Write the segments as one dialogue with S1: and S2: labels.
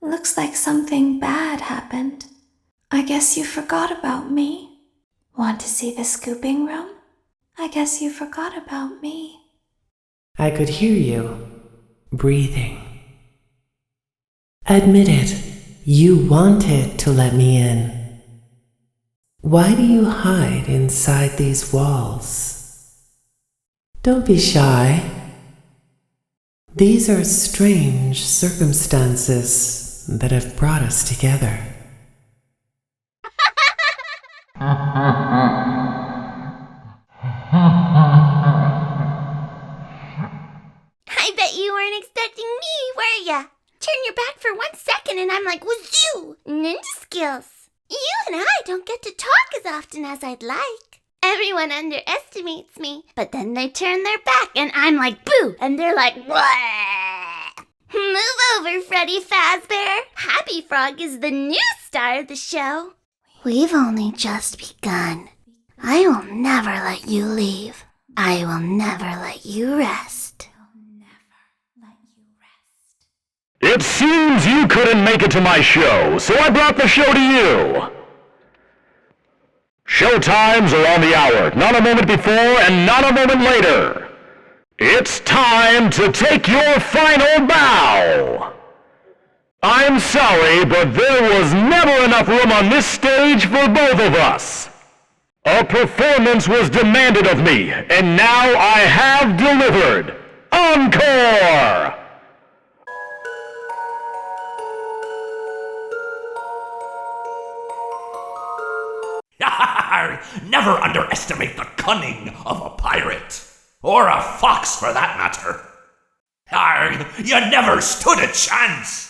S1: Looks like something bad happened. I guess you forgot about me. Want to see the scooping room? I guess you forgot about me.
S2: I could hear you, breathing. Admit it, you wanted to let me in. Why do you hide inside these walls? Don't be shy. These are strange circumstances that have brought us together.
S3: I bet you weren't expecting me, were ya? Turn your back for 1 second and I'm like, wazoo! Ninja skills. You and I don't get to talk as often as I'd like. Everyone underestimates me, but then they turn their back and I'm like, boo! And they're like, wah! Move over, Freddy Fazbear. Happy Frog is the new star of the show. We've only just begun. I will never let you leave. I will never let you rest.
S4: It seems you couldn't make it to my show, so I brought the show to you. Show times are on the hour, not a moment before and not a moment later. It's time to take your final bow. I'm sorry, but there was never enough room on this stage for both of us. A performance was demanded of me, and now I have delivered. Encore!
S5: Never underestimate the cunning of a pirate. Or a fox, for that matter. You never stood a chance.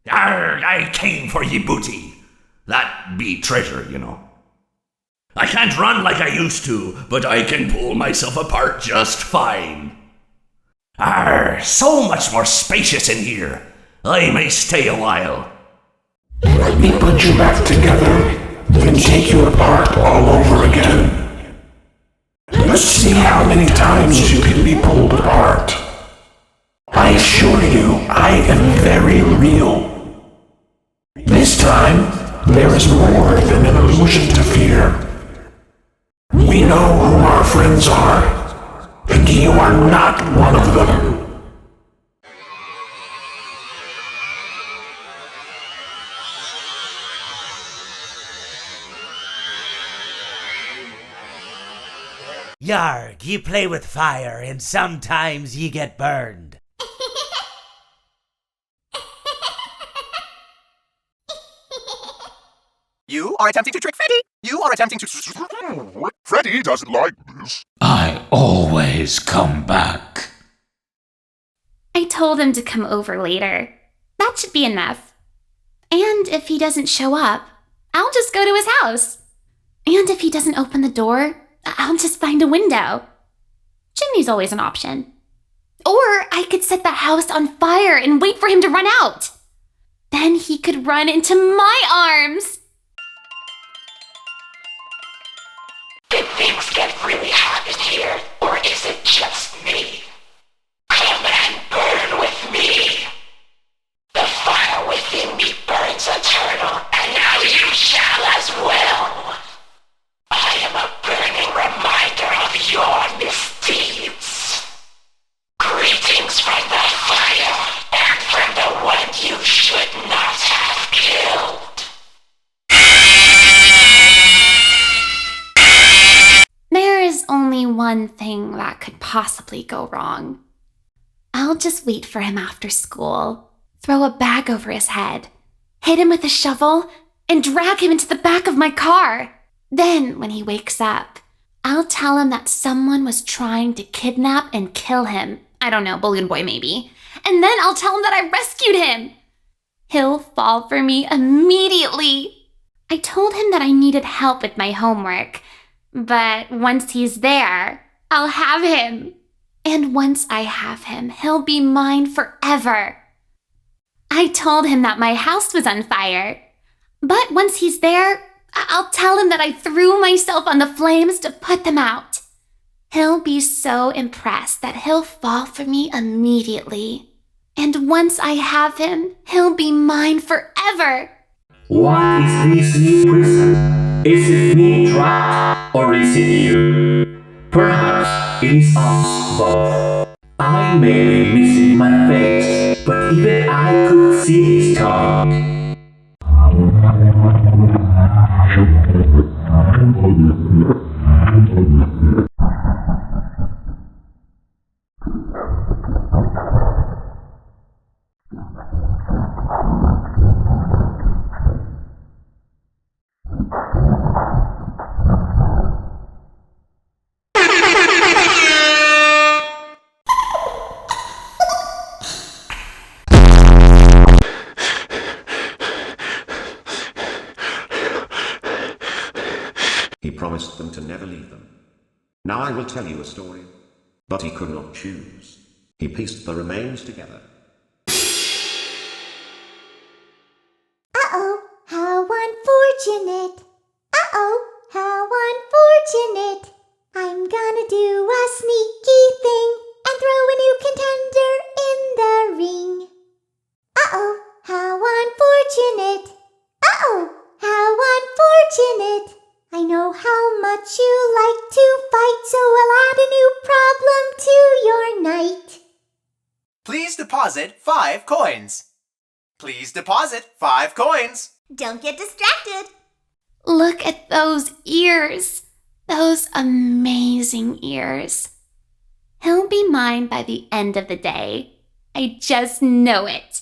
S5: I came for ye booty. That be treasure, you know. I can't run like I used to, but I can pull myself apart just fine. So much more spacious in here. I may stay a while.
S6: Let me put you back together, then take you apart all over again. Let's see how many times you can be pulled apart. I assure you, I am very real. This time, there is more than an illusion to fear. We know who our friends are, and you are not one of them.
S7: Yarg, you play with fire, and sometimes you get burned.
S8: You are attempting to trick Freddy! You are attempting to...
S6: Freddy doesn't like this.
S5: I always come back.
S3: I told him to come over later. That should be enough. And if he doesn't show up, I'll just go to his house. And if he doesn't open the door, I'll just find a window. Chimney's always an option. Or I could set the house on fire and wait for him to run out. Then he could run into my arms.
S9: Did things get really hot in here, or is it just me? Come and burn with me. The fire within me burns eternal, and now you shall as well. I am a burning reminder of your misdeeds. Greetings from the fire, and from the one you should not have killed.
S3: There is only one thing that could possibly go wrong. I'll just wait for him after school, throw a bag over his head, hit him with a shovel, and drag him into the back of my car. Then, when he wakes up, I'll tell him that someone was trying to kidnap and kill him. I don't know, Balloon Boy maybe. And then I'll tell him that I rescued him. He'll fall for me immediately. I told him that I needed help with my homework. But once he's there, I'll have him. And once I have him, he'll be mine forever. I told him that my house was on fire. But once he's there, I'll tell him that I threw myself on the flames to put them out. He'll be so impressed that he'll fall for me immediately. And once I have him, he'll be mine forever.
S10: What is this new prison? Is it me trapped, or is it you? Perhaps it is us both. I may be missing my face, but even I could see his tongue.
S11: He promised them to never leave them. Now I will tell you a story. But he could not choose. He pieced the remains together.
S12: Uh-oh, how unfortunate. Uh-oh, how unfortunate. I'm gonna do a sneaky thing and throw a new contender in the ring. Uh-oh, how unfortunate. Uh-oh, how unfortunate. I know how much you like to fight, so I'll add a new problem to your night.
S8: Please deposit 5 coins. Please deposit 5 coins.
S12: Don't get distracted.
S3: Look at those ears. Those amazing ears. He'll be mine by the end of the day. I just know it.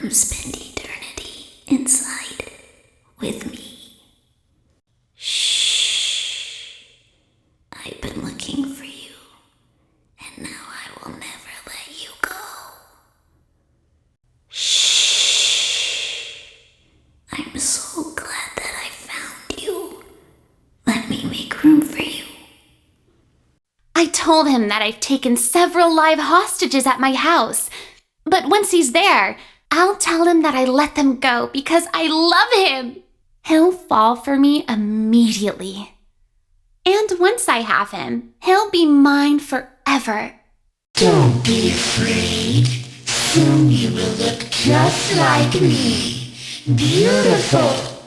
S1: Spend eternity inside with me. Shh. I've been looking for you, and now I will never let you go. Shh. I'm so glad that I found you. Let me make room for you.
S3: I told him that I've taken several live hostages at my house, but once he's there, I'll tell him that I let them go because I love him. He'll fall for me immediately. And once I have him, he'll be mine forever.
S9: Don't be afraid. Soon you will look just like me. Beautiful.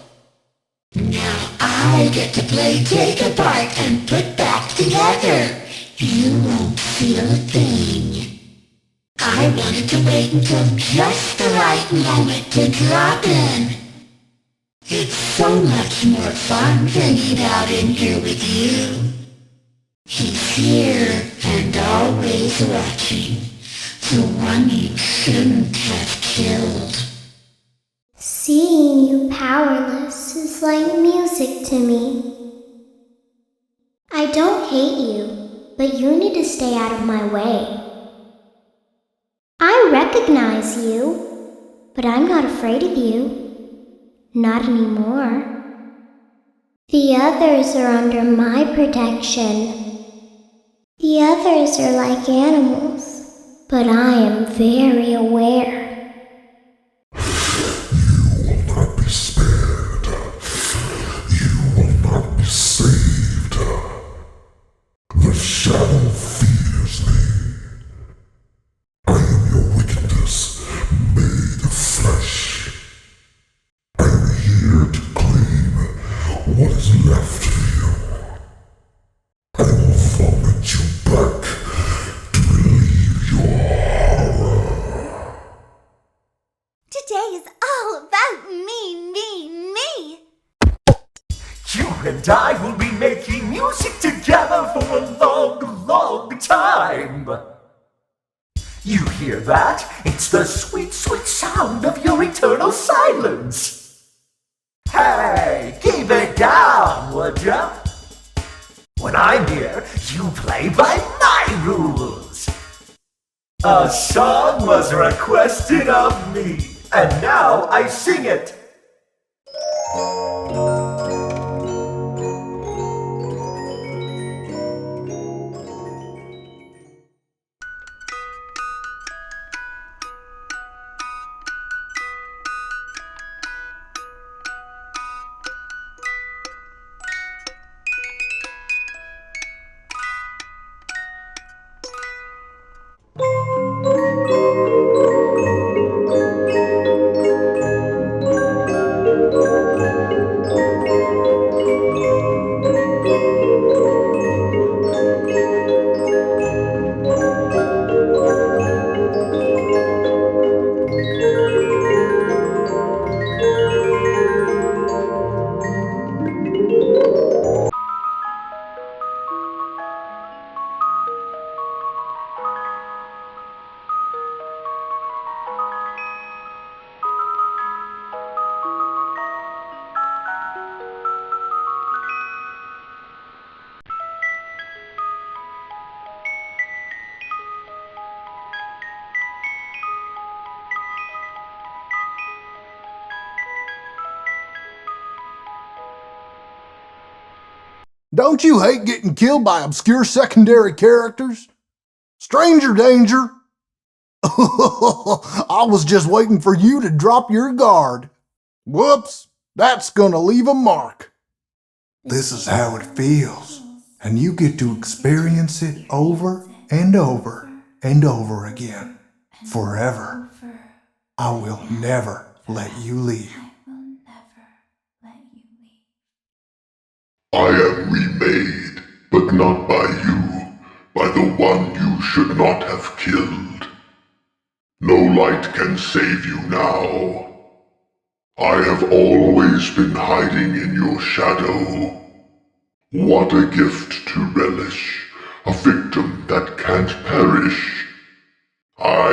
S9: Now I get to play take apart and put back together. You won't feel a thing. I wanted to wait until just the right moment to drop in. It's so much more fun hanging out in here with you. He's here and always watching, the one you shouldn't have killed.
S12: Seeing you powerless is like music to me. I don't hate you, but you need to stay out of my way. I recognize you, but I'm not afraid of you. Not anymore. The others are under my protection. The others are like animals, but I am very aware.
S6: You will not be spared. You will not be saved. The shadow fears me. I am your wickedness made of flesh. I am here to claim what is left of you. I will vomit you back to relieve your horror.
S12: day is all about me.
S13: You and I will be making music together for a long, long time. You hear that? It's the sweet, sweet sound of your eternal silence. Hey, keep it down, would ya? When I'm here, you play by my rules. A song was requested of me, and now I sing it.
S14: Don't you hate getting killed by obscure secondary characters? Stranger danger! I was just waiting for you to drop your guard. Whoops, that's gonna leave a mark. This is how it feels, and you get to experience it over and over and over again, forever. I will never let you leave.
S6: I am remade, but not by you, by the one you should not have killed. No light can save you now. I have always been hiding in your shadow. What a gift to relish, a victim that can't perish. I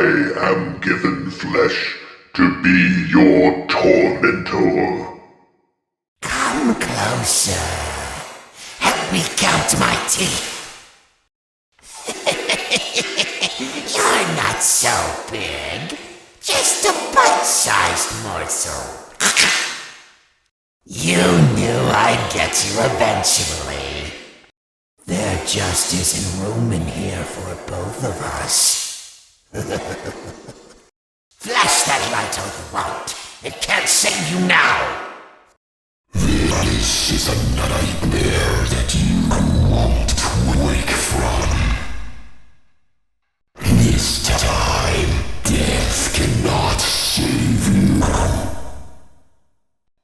S6: am given flesh to be your tormentor.
S9: Come closer. Help me count my teeth. You're not so big. Just a bite-sized morsel. You knew I'd get you eventually. There just isn't room in here for both of us. Flash that light or you won't. It can't save you now.
S6: This is a nightmare that you won't wake from. This time, death cannot save you.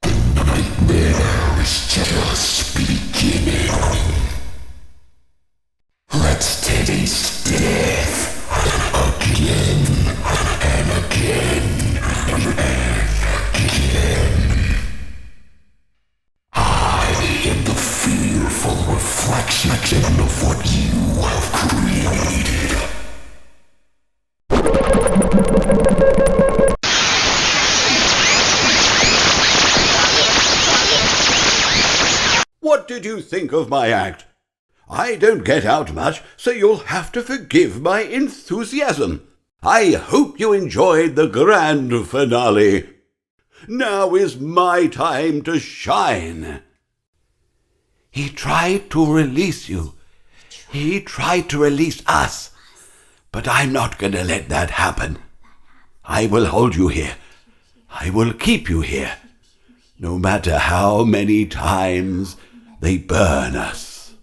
S6: The nightmare is just beginning. Let's taste death again and again and again. I am the fearful reflection of what you have created.
S15: What did you think of my act? I don't get out much, so you'll have to forgive my enthusiasm. I hope you enjoyed the grand finale. Now is my time to shine. He tried to release you. He tried to release us. But I'm not going to let that happen. I will hold you here. I will keep you here. No matter how many times they burn us.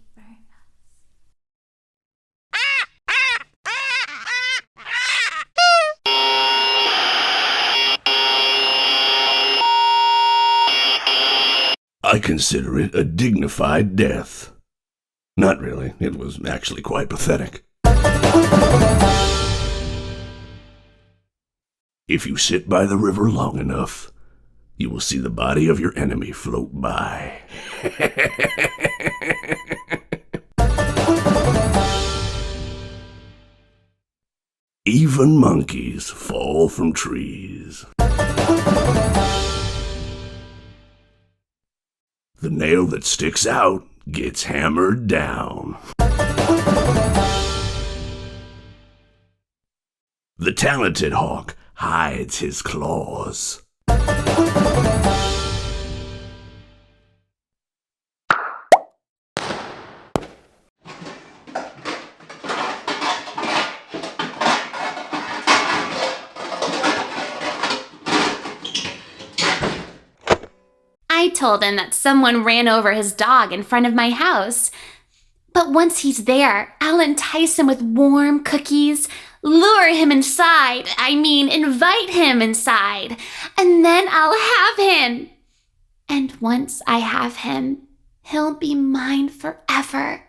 S16: I consider it a dignified death. Not really. It was actually quite pathetic. If you sit by the river long enough, you will see the body of your enemy float by. Even monkeys fall from trees. The nail that sticks out gets hammered down. The talented hawk hides his claws.
S3: I told him that someone ran over his dog in front of my house. But once he's there, I'll entice him with warm cookies, lure him inside, invite him inside, and then I'll have him. And once I have him, he'll be mine forever.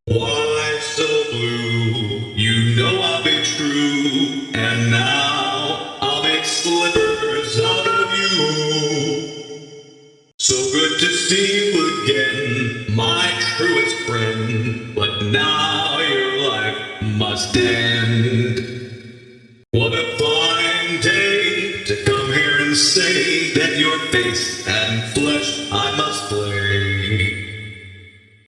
S17: Why so blue? You know I'll be true, and now I'll make slippers out of you. So good to see you again, my truest friend, but now your life must end. What a fine day to come here and say that your face and flesh I must play.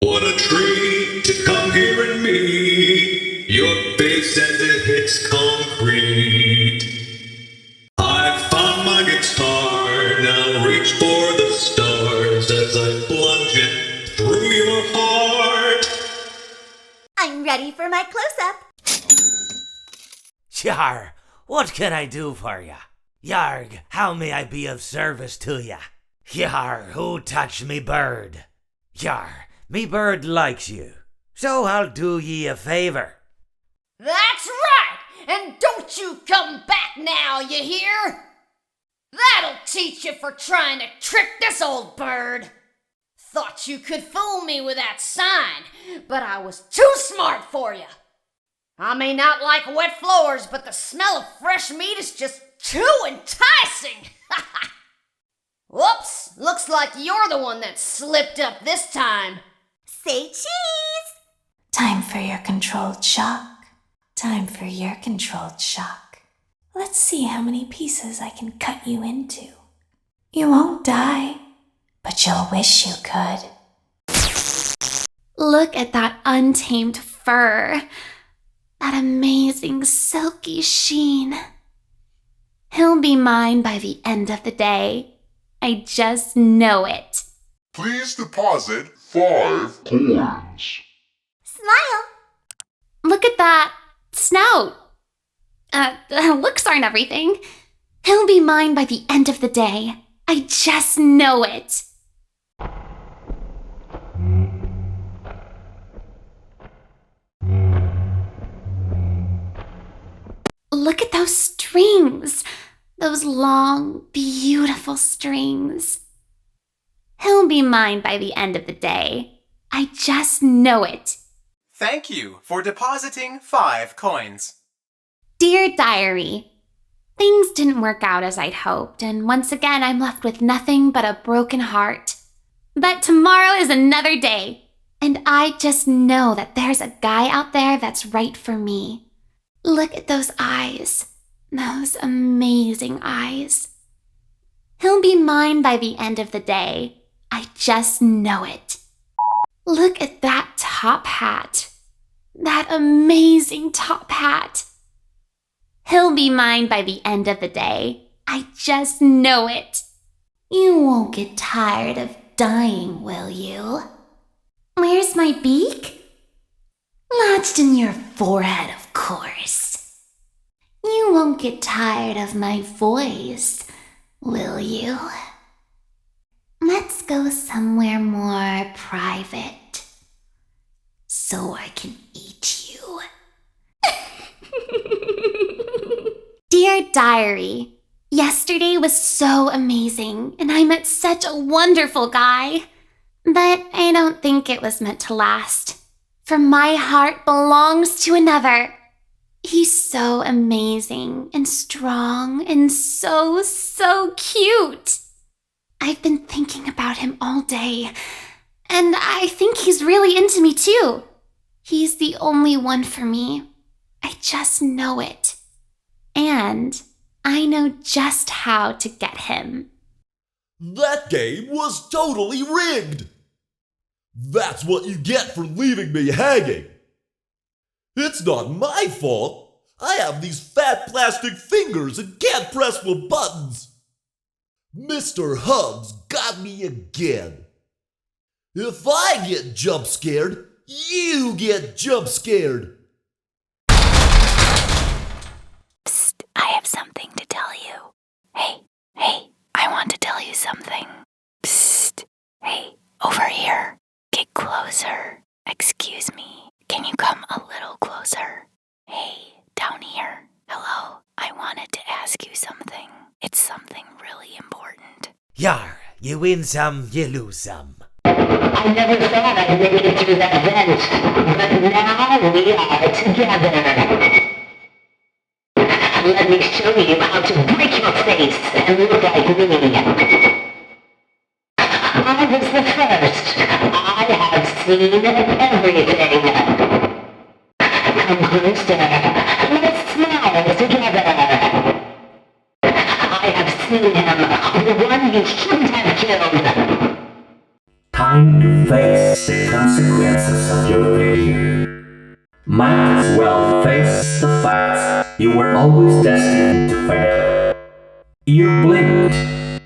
S17: What a treat to come here and meet your face as it hits concrete. I found my guitar, now reach for the stars as I plunge it through your heart.
S12: I'm ready for my close-up.
S7: Yar, what can I do for ya? Yarg, how may I be of service to ya? Yar, who touched me bird? Yar, me bird likes you, so I'll do ye a favor.
S18: That's right! And don't you come back now, you hear? That'll teach you for trying to trick this old bird. Thought you could fool me with that sign, but I was too smart for you. I may not like wet floors, but the smell of fresh meat is just too enticing. Whoops, looks like you're the one that slipped up this time.
S12: Say cheese!
S1: Time for your controlled shock. Time for your controlled shock. Let's see how many pieces I can cut you into. You won't die, but you'll wish you could.
S3: Look at that untamed fur. That amazing silky sheen. He'll be mine by the end of the day. I just know it.
S6: Please deposit 5 coins.
S12: Smile!
S3: Look at that snout. Looks aren't everything. He'll be mine by the end of the day. I just know it. Look at those strings. Those long, beautiful strings. He'll be mine by the end of the day. I just know it.
S8: Thank you for depositing 5 coins.
S3: Dear Diary, things didn't work out as I'd hoped, and once again I'm left with nothing but a broken heart. But tomorrow is another day, and I just know that there's a guy out there that's right for me. Look at those eyes, those amazing eyes. He'll be mine by the end of the day. I just know it. Look at that top hat, that amazing top hat. He'll be mine by the end of the day. I just know it.
S1: You won't get tired of dying, will you?
S3: Where's my beak?
S1: Lodged in your forehead, of course. You won't get tired of my voice, will you? Let's go somewhere more private, so I can eat you.
S3: Dear Diary, yesterday was so amazing, and I met such a wonderful guy. But I don't think it was meant to last, for my heart belongs to another. He's so amazing and strong and so cute. I've been thinking about him all day, and I think he's really into me too. He's the only one for me. I just know it. And I know just how to get him.
S19: That game was totally rigged! That's what you get for leaving me hanging! It's not my fault! I have these fat plastic fingers and can't press the buttons! Mr. Hugs got me again! If I get jump scared, you get jump scared!
S1: Psst, I have something to tell you. Hey, I want to tell you something. Psst, hey, over here. Get closer. Excuse me. Can you come a little closer? Hey, down here. Hello, I wanted to ask you something. It's something really important.
S7: Yar, you win some, you lose some.
S9: I never thought I'd make it through that vent, but now we are together. Let me show you how to break your face and look like me. I was the first. I have seen everything. Come closer. Let's smile together. I have seen him, the one you shouldn't have killed.
S10: Time to face the consequences of your failure. Might as well face the facts. You were always destined to fail. You blinked.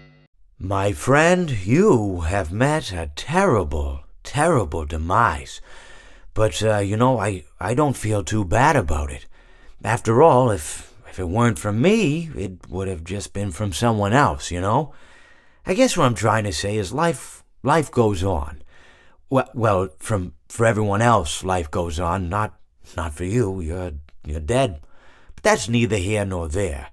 S7: My friend, you have met a terrible, terrible demise. But, I don't feel too bad about it. After all, if it weren't from me, it would have just been from someone else, I guess what I'm trying to say is life goes on. Well, for everyone else, life goes on, not for you. You're dead. But that's neither here nor there.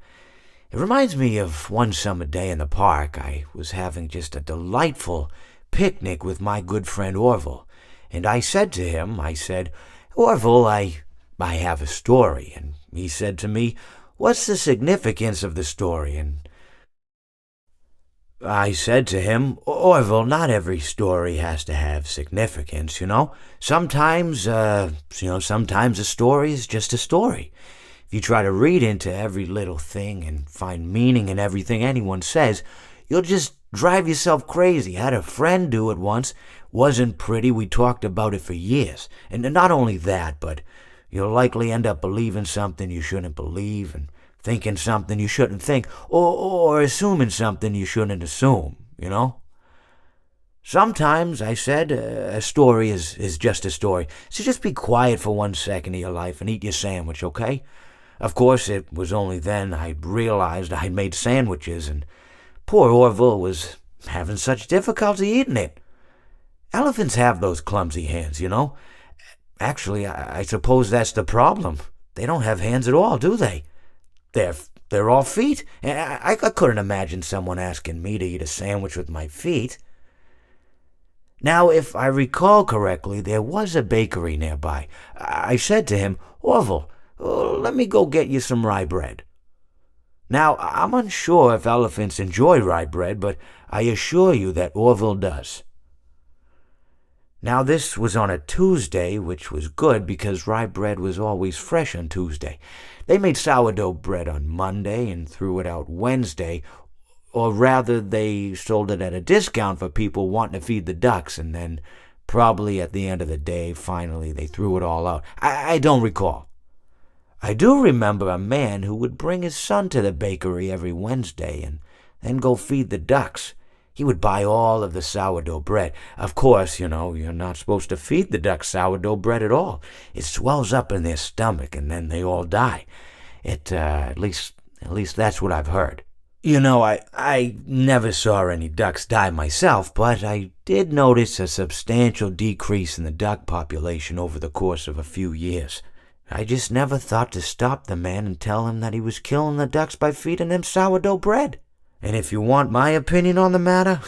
S7: It reminds me of one summer day in the park. I was having just a delightful picnic with my good friend Orville. And I said to him, Orville, I have a story. And he said to me, what's the significance of the story? And I said to him, Orville, not every story has to have significance, Sometimes a story is just a story. If you try to read into every little thing and find meaning in everything anyone says, you'll just drive yourself crazy. I had a friend do it once. Wasn't pretty. We talked about it for years. And not only that, but you'll likely end up believing something you shouldn't believe and thinking something you shouldn't think, or assuming something you shouldn't assume, Sometimes, I said, a story is just a story. So just be quiet for 1 second of your life and eat your sandwich, okay? Of course, it was only then I realized I'd made sandwiches, and poor Orville was having such difficulty eating it. Elephants have those clumsy hands, Actually, I suppose that's the problem. They don't have hands at all, do they? They're all feet. I couldn't imagine someone asking me to eat a sandwich with my feet. Now, if I recall correctly, there was a bakery nearby. I said to him, Orville, let me go get you some rye bread. Now, I'm unsure if elephants enjoy rye bread, but I assure you that Orville does. Now, this was on a Tuesday, which was good because rye bread was always fresh on Tuesday. They made sourdough bread on Monday and threw it out Wednesday, or rather, they sold it at a discount for people wanting to feed the ducks, and then probably at the end of the day, finally, they threw it all out. I don't recall. I do remember a man who would bring his son to the bakery every Wednesday and then go feed the ducks. He would buy all of the sourdough bread. Of course, you're not supposed to feed the ducks sourdough bread at all. It swells up in their stomach and then they all die. At least that's what I've heard. I never saw any ducks die myself, but I did notice a substantial decrease in the duck population over the course of a few years. I just never thought to stop the man and tell him that he was killing the ducks by feeding them sourdough bread. And if you want my opinion on the matter,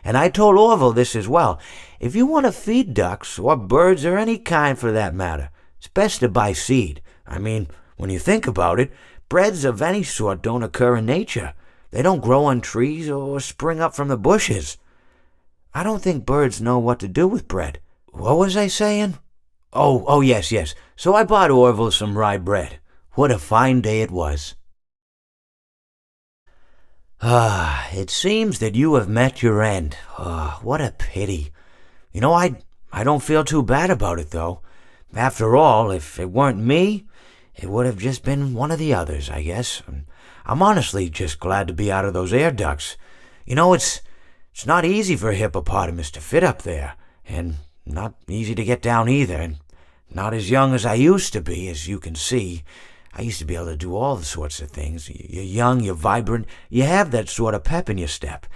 S7: and I told Orville this as well, if you want to feed ducks, or birds, or any kind for that matter, it's best to buy seed. I mean, When you think about it, breads of any sort don't occur in nature. They don't grow on trees or spring up from the bushes. I don't think birds know what to do with bread. What was I saying? Oh, yes. So I bought Orville some rye bread. What a fine day it was. It seems that you have met your end. What a pity. You know, I don't feel too bad about it, though. After all, if it weren't me, it would have just been one of the others, I guess. I'm honestly just glad to be out of those air ducts. You know, it's not easy for a hippopotamus to fit up there, and not easy to get down either, and not as young as I used to be, as you can see. I used to be able to do all the sorts of things. You're young, you're vibrant, you have that sort of pep in your step.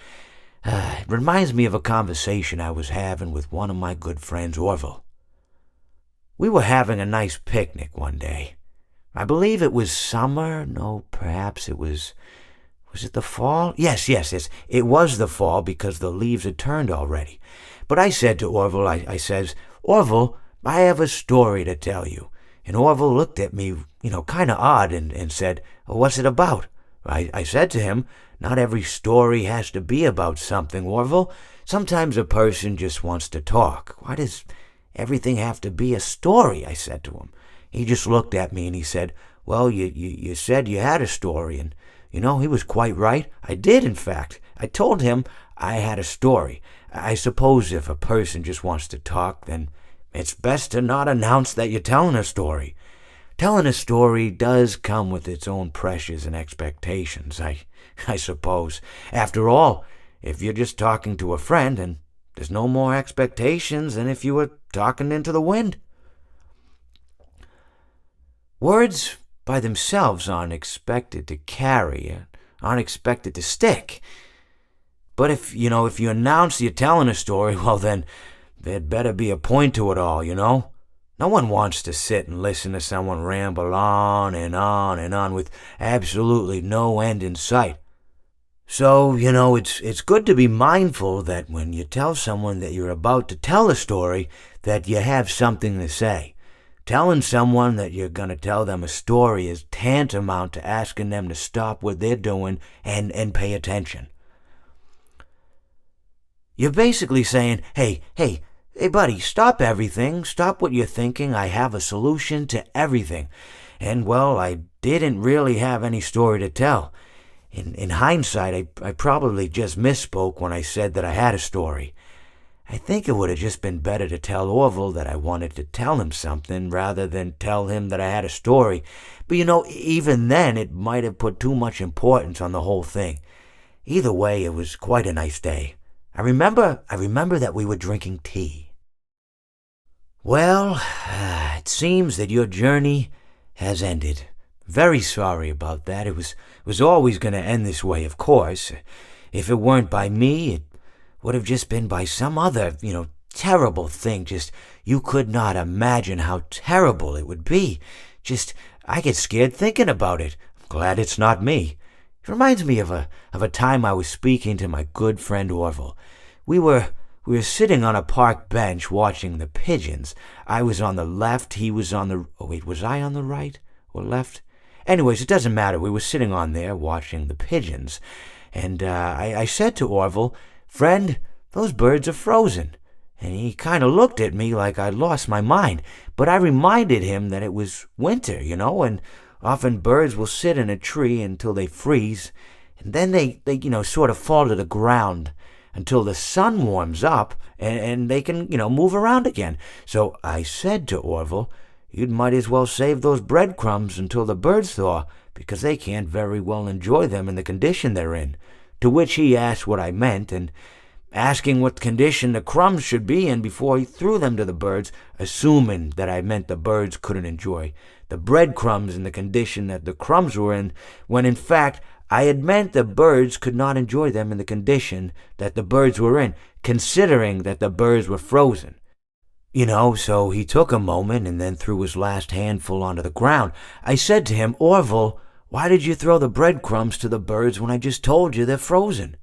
S7: It reminds me of a conversation I was having with one of my good friends, Orville. We were having a nice picnic one day. I believe it was summer. No, perhaps it was... Was it the fall? Yes. It was the fall because the leaves had turned already. But I said to Orville, I says, Orville, I have a story to tell you. And Orville looked at me, kind of odd and said, what's it about? I said to him, not every story has to be about something, Orville. Sometimes a person just wants to talk. Why does everything have to be a story? I said to him. He just looked at me and he said, well, you said you had a story. And, he was quite right. I did, in fact. I told him I had a story. I suppose if a person just wants to talk, then it's best to not announce that you're telling a story. Telling a story does come with its own pressures and expectations, I suppose. After all, if you're just talking to a friend, then there's no more expectations than if you were talking into the wind. Words by themselves aren't expected to carry, aren't expected to stick. But if you announce you're telling a story, well then, there'd better be a point to it all, No one wants to sit and listen to someone ramble on and on and on with absolutely no end in sight. So, it's good to be mindful that when you tell someone that you're about to tell a story, that you have something to say. Telling someone that you're going to tell them a story is tantamount to asking them to stop what they're doing and pay attention. You're basically saying, hey, buddy, stop everything. Stop what you're thinking. I have a solution to everything. And, well, I didn't really have any story to tell. In hindsight, I probably just misspoke when I said that I had a story. I think it would have just been better to tell Orville that I wanted to tell him something rather than tell him that I had a story. But even then, it might have put too much importance on the whole thing. Either way, it was quite a nice day. I remember that we were drinking tea. Well, it seems that your journey has ended. Very sorry about that. It was always going to end this way, of course. If it weren't by me, it would have just been by some other, terrible thing. Just, you could not imagine how terrible it would be. Just, I get scared thinking about it. I'm glad it's not me. It reminds me of a time I was speaking to my good friend Orville. We were sitting on a park bench watching the pigeons. I was on the left, he was on the... Oh, wait, was I on the right or left? Anyways, it doesn't matter. We were sitting on there watching the pigeons. And I said to Orville, friend, those birds are frozen. And he kind of looked at me like I'd lost my mind. But I reminded him that it was winter, and often birds will sit in a tree until they freeze. And then they sort of fall to the ground until the sun warms up and they can, move around again. So I said to Orville, you might as well save those breadcrumbs until the birds thaw, because they can't very well enjoy them in the condition they're in. To which he asked what I meant, and asking what condition the crumbs should be in before he threw them to the birds, assuming that I meant the birds couldn't enjoy the breadcrumbs in the condition that the crumbs were in, when in fact I had meant the birds could not enjoy them in the condition that the birds were in, considering that the birds were frozen. So he took a moment and then threw his last handful onto the ground. I said to him, Orville, why did you throw the breadcrumbs to the birds when I just told you they're frozen?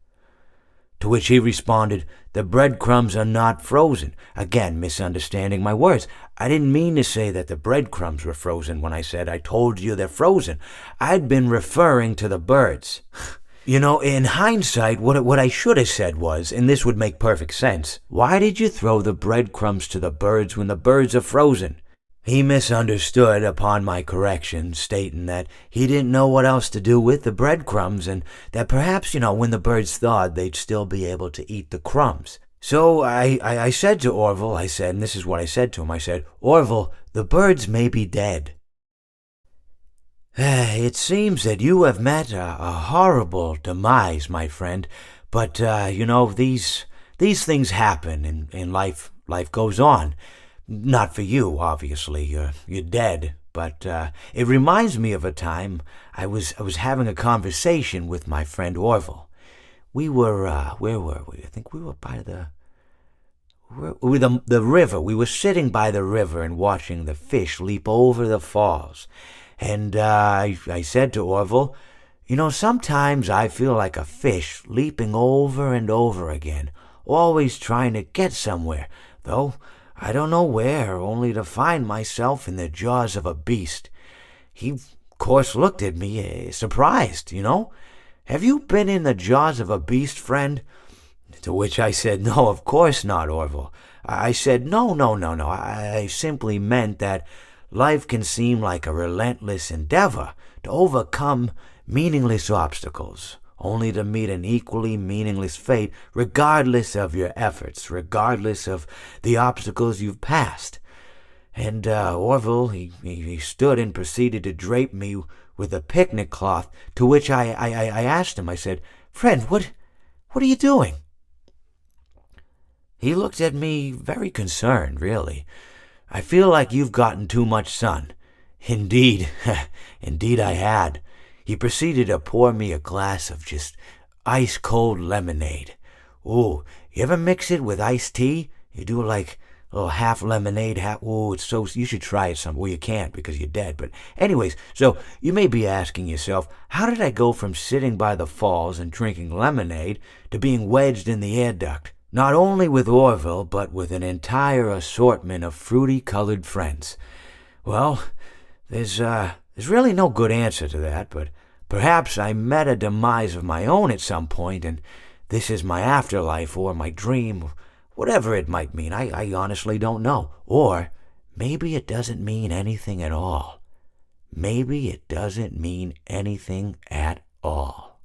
S7: To which he responded, "The breadcrumbs are not frozen." Again, misunderstanding my words. I didn't mean to say that the breadcrumbs were frozen when I said I told you they're frozen. I'd been referring to the birds. You know, in hindsight, what I should have said was, and this would make perfect sense, why did you throw the breadcrumbs to the birds when the birds are frozen? He misunderstood upon my correction, stating that he didn't know what else to do with the breadcrumbs, and that perhaps, when the birds thawed, they'd still be able to eat the crumbs. So I said to Orville, and this is what I said to him, I said, "Orville, the birds may be dead." It seems that you have met a horrible demise, my friend, but, these things happen, and life goes on. Not for you, obviously, you're dead, but it reminds me of a time I was having a conversation with my friend Orville. We were, where were we? I think we were by the river. We were sitting by the river and watching the fish leap over the falls. And I said to Orville, sometimes I feel like a fish leaping over and over again, always trying to get somewhere, though I don't know where, only to find myself in the jaws of a beast. He, of course, looked at me, surprised, "Have you been in the jaws of a beast, friend?" To which I said, "No, of course not, Orville." I said, No. I simply meant that life can seem like a relentless endeavor to overcome meaningless obstacles, only to meet an equally meaningless fate, regardless of your efforts, regardless of the obstacles you've passed. And Orville, he stood and proceeded to drape me with a picnic cloth, to which I asked him, I said, "Friend, what are you doing?" He looked at me very concerned, really. "I feel like you've gotten too much sun." Indeed, indeed I had. He proceeded to pour me a glass of just ice-cold lemonade. Ooh, you ever mix it with iced tea? You do like a little half lemonade, you should try it some. Well, you can't because you're dead. But anyways, so you may be asking yourself, how did I go from sitting by the falls and drinking lemonade to being wedged in the air duct? Not only with Orville, but with an entire assortment of fruity-colored friends. Well, there's really no good answer to that, but perhaps I met a demise of my own at some point, and this is my afterlife or my dream, whatever it might mean. I honestly don't know. Or maybe it doesn't mean anything at all. Maybe it doesn't mean anything at all.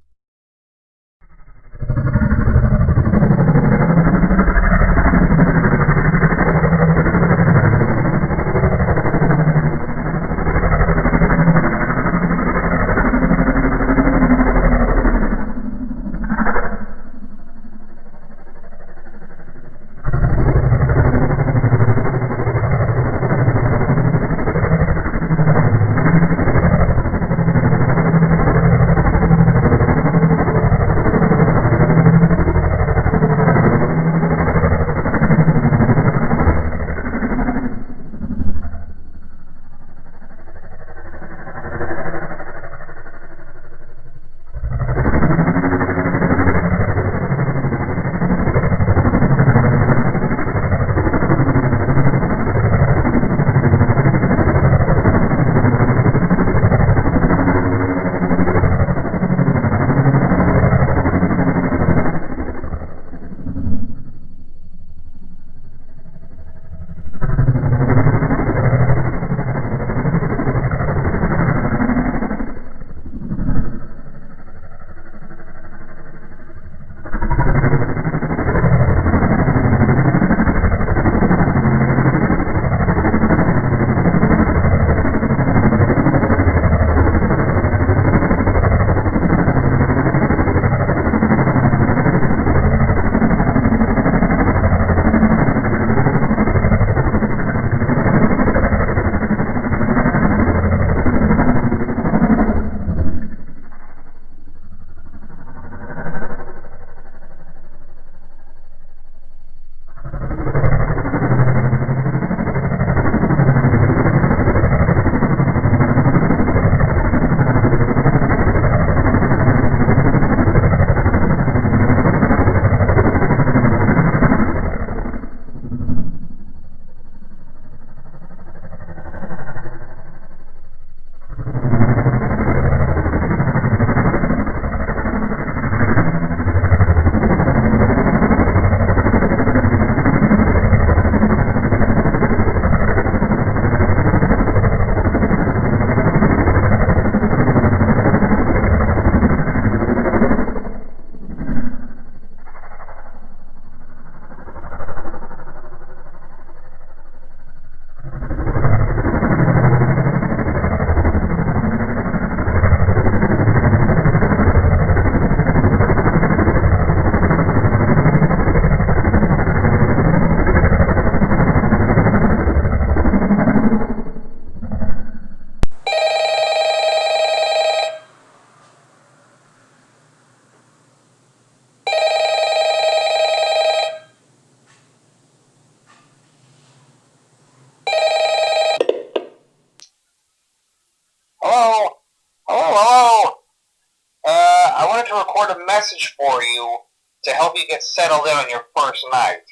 S20: help you get settled in on your first night.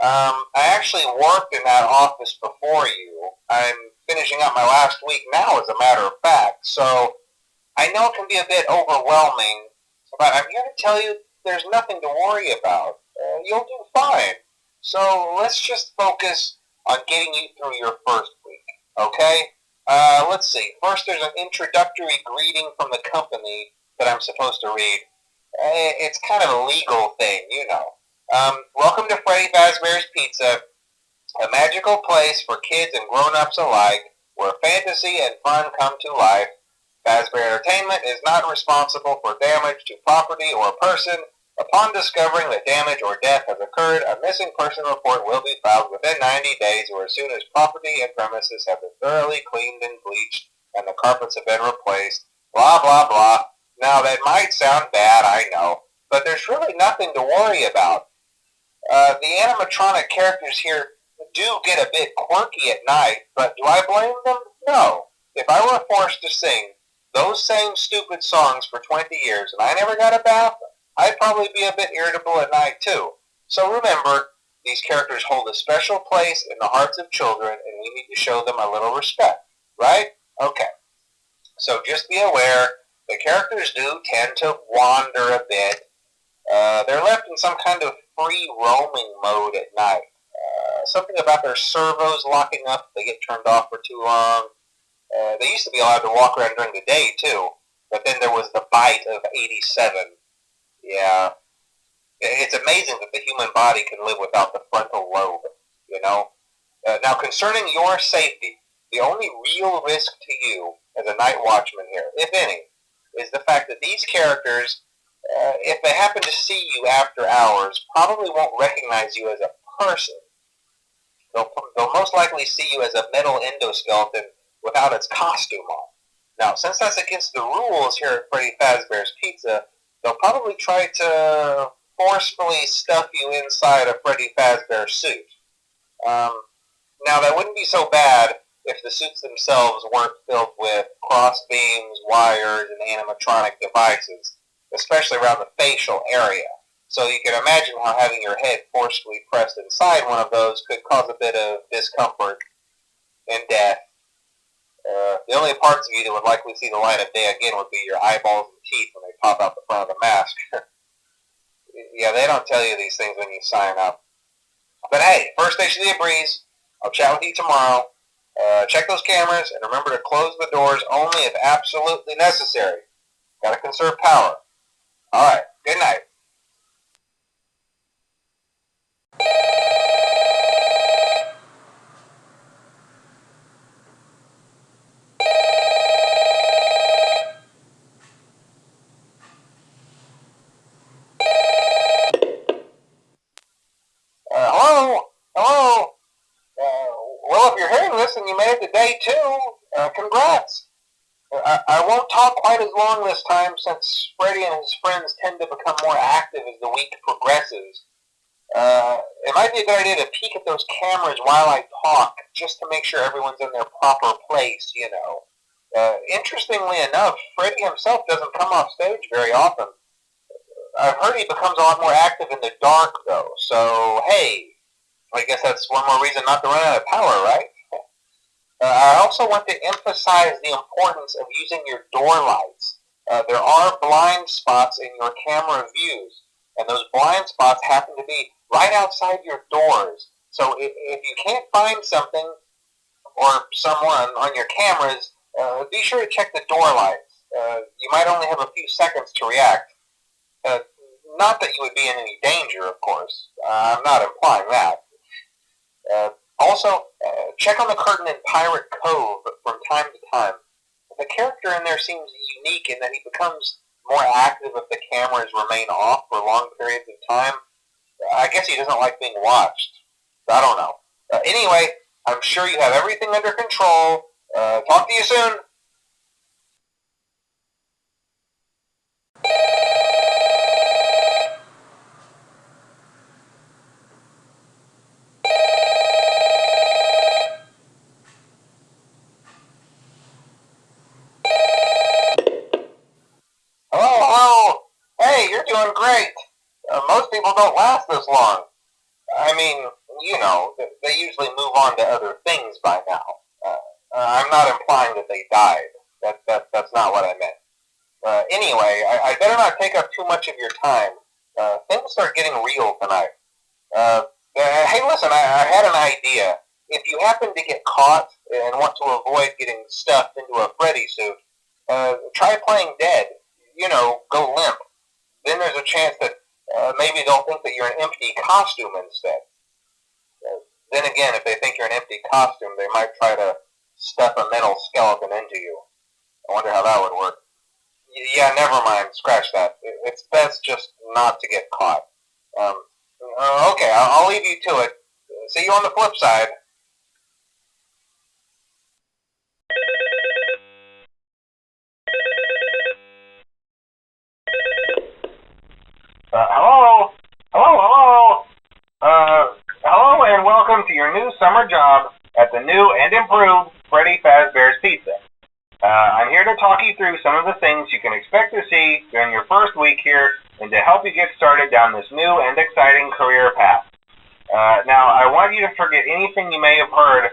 S20: I actually worked in that office before you. I'm finishing up my last week now, as a matter of fact, so I know it can be a bit overwhelming, but I'm here to tell you there's nothing to worry about. You'll do fine. So let's just focus on getting you through your first week, okay? Let's see. First, there's an introductory greeting from the company that I'm supposed to read. It's kind of a legal thing, you know. Welcome to Freddy Fazbear's Pizza, a magical place for kids and grown-ups alike, where fantasy and fun come to life. Fazbear Entertainment is not responsible for damage to property or person. Upon discovering that damage or death has occurred, a missing person report will be filed within 90 days or as soon as property and premises have been thoroughly cleaned and bleached and the carpets have been replaced. Blah, blah, blah. Now, that might sound bad, I know, but there's really nothing to worry about. The animatronic characters here do get a bit quirky at night, but do I blame them? No. If I were forced to sing those same stupid songs for 20 years and I never got a bath, I'd probably be a bit irritable at night too. So remember, these characters hold a special place in the hearts of children and we need to show them a little respect, right? Okay. So just be aware, the characters do tend to wander a bit. They're left in some kind of free roaming mode at night. Something about their servos locking up if they get turned off for too long. They used to be allowed to walk around during the day too, but then there was the bite of 87. Yeah. It's amazing that the human body can live without the frontal lobe, you know? Now, concerning your safety, the only real risk to you as a night watchman here, if any, is the fact that these characters, if they happen to see you after hours, probably won't recognize you as a person. They'll most likely see you as a metal endoskeleton without its costume on. Now, since that's against the rules here at Freddy Fazbear's Pizza, they'll probably try to forcefully stuff you inside a Freddy Fazbear suit. Now, that wouldn't be so bad if the suits themselves weren't filled with cross beams, wires, and animatronic devices, especially around the facial area. So you can imagine how having your head forcefully pressed inside one of those could cause a bit of discomfort and death. The only parts of you that would likely see the light of day again would be your eyeballs and teeth when they pop out the front of the mask. Yeah, they don't tell you these things when you sign up. But hey, first station of the breeze. I'll chat with you tomorrow. Check those cameras and remember to close the doors only if absolutely necessary. Gotta conserve power. Alright, good night. Hello? Well, if you're hearing this and you made it to day 2, congrats. I won't talk quite as long this time since Freddy and his friends tend to become more active as the week progresses. It might be a good idea to peek at those cameras while I talk, just to make sure everyone's in their proper place, you know. Interestingly enough, Freddy himself doesn't come off stage very often. I've heard he becomes a lot more active in the dark, though, so hey, I guess that's one more reason not to run out of power, right? I also want to emphasize the importance of using your door lights. There are blind spots in your camera views, and those blind spots happen to be right outside your doors. So if you can't find something or someone on your cameras, be sure to check the door lights. You might only have a few seconds to react. Not that you would be in any danger, of course. I'm not implying that. Also, check on the curtain in Pirate Cove from time to time. The character in there seems unique in that he becomes more active if the cameras remain off for long periods of time. I guess he doesn't like being watched. I don't know. Anyway, I'm sure you have everything under control. Talk to you soon. Hello. Hey, you're doing great. Most people people don't last this long. I mean, you know, they usually move on to other things by now. I'm not implying that they died. That's not what I meant. Anyway, I better not take up too much of your time. Things are getting real tonight. Hey, listen, I had an idea. If you happen to get caught and want to avoid getting stuffed into a Freddy suit, try playing dead. You know, go limp. Then there's a chance that maybe they'll think that you're an empty costume instead. Then again, if they think you're an empty costume, they might try to stuff a metal skeleton into you. I wonder how that would work. Yeah, never mind. Scratch that. It's best just not to get caught. Okay, I'll leave you to it. See you on the flip side. Hello and welcome to your new summer job at the new and improved Freddy Fazbear's Pizza. I'm here to talk you through some of the things you can expect to see during your first week here and to help you get started down this new and exciting career path. Now, I want you to forget anything you may have heard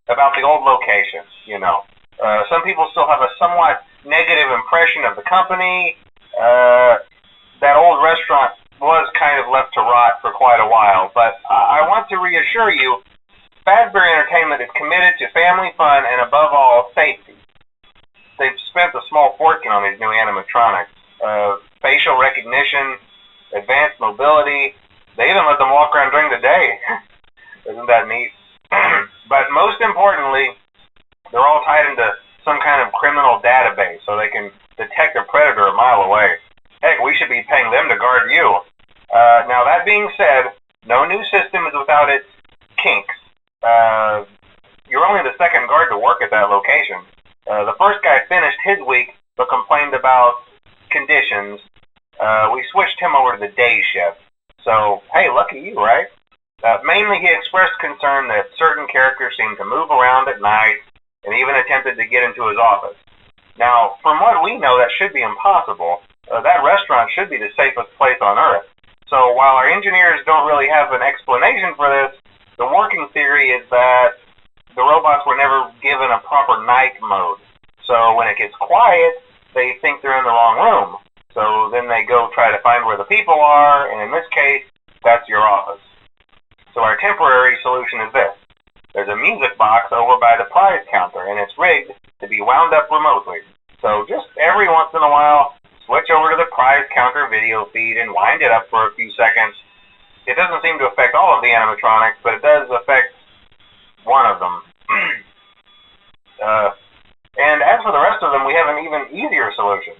S20: about the old location, you know. Some people still have a somewhat negative impression of the company. That old restaurant was kind of left to rot for quite a while, but I want to reassure you, Fazbear Entertainment is committed to family fun and above all, safety. They've spent a small fortune on these new animatronics. Facial recognition, advanced mobility, they even let them walk around during the day. Isn't that neat? But most importantly, they're all tied into some kind of criminal database so they can detect a predator a mile away. Heck, we should be paying them to guard you. Now that being said, no new system is without its kinks. You're only the second guard to work at that location. The first guy finished his week but complained about conditions. We switched him over to the day shift. So, hey, lucky you, right? Mainly he expressed concern that certain characters seemed to move around at night and even attempted to get into his office. Now, from what we know, that should be impossible. That restaurant should be the safest place on Earth. So while our engineers don't really have an explanation for this, the working theory is that the robots were never given a proper night mode. So when it gets quiet, they think they're in the wrong room. So then they go try to find where the people are, and in this case, that's your office. So our temporary solution is this. There's a music box over by the prize counter, and it's rigged to be wound up remotely. So just every once in a while, switch over to the prize counter video feed and wind it up for a few seconds. It doesn't seem to affect all of the animatronics, but it does affect one of them. And as for the rest of them, we have an even easier solution.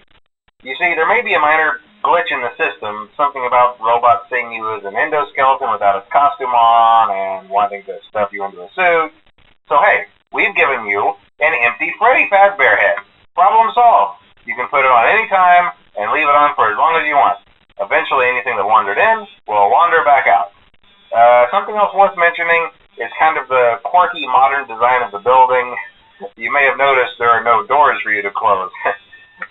S20: You see, there may be a minor glitch in the system, something about robots seeing you as an endoskeleton without its costume on and wanting to stuff you into a suit. So hey, we've given you an empty Freddy Fazbear head. Problem solved. You can put it on any time and leave it on for as long as you want. Eventually anything that wandered in will wander back out. Something else worth mentioning is kind of the quirky modern design of the building. You may have noticed there are no doors for you to close.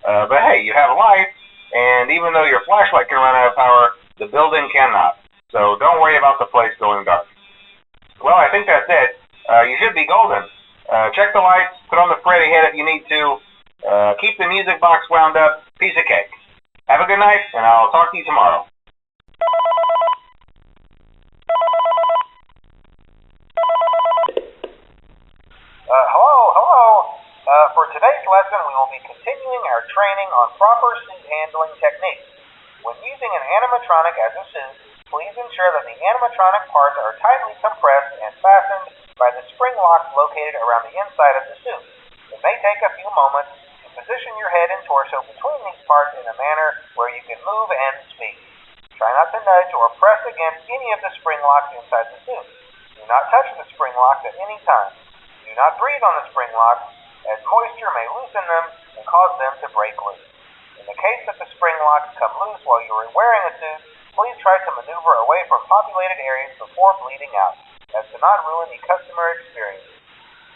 S20: But hey, you have lights, and even though your flashlight can run out of power, the building cannot. So don't worry about the place going dark. Well, I think that's it. You should be golden. Check the lights, put on the Freddy head if you need to. Keep the music box wound up. Piece of cake. Have a good night, and I'll talk to you tomorrow.
S21: Hello. For today's lesson, we will be continuing our training on proper suit handling techniques. When using an animatronic as a suit, please ensure that the animatronic parts are tightly compressed and fastened by the spring locks located around the inside of the suit. It may take a few moments to position your head and torso between these parts in a manner where you can move and speak. Try not to nudge or press against any of the spring locks inside the suit. Do not touch the spring locks at any time. Do not breathe on the spring locks, as moisture may loosen them and cause them to break loose. In the case that the spring locks come loose while you are wearing a suit, please try to maneuver away from populated areas before bleeding out, as to not ruin the customer experience.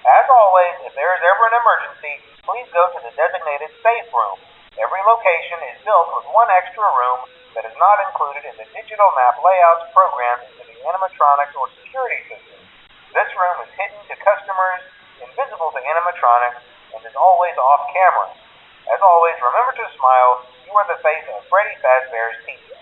S21: As always, if there is ever an emergency, please go to the designated safe room. Every location is built with one extra room that is not included in the digital map layouts programmed into the animatronics or security system. This room is hidden to customers, invisible to animatronics, and is always off camera. As always, remember to smile. You are the face of Freddy Fazbear's Pizza.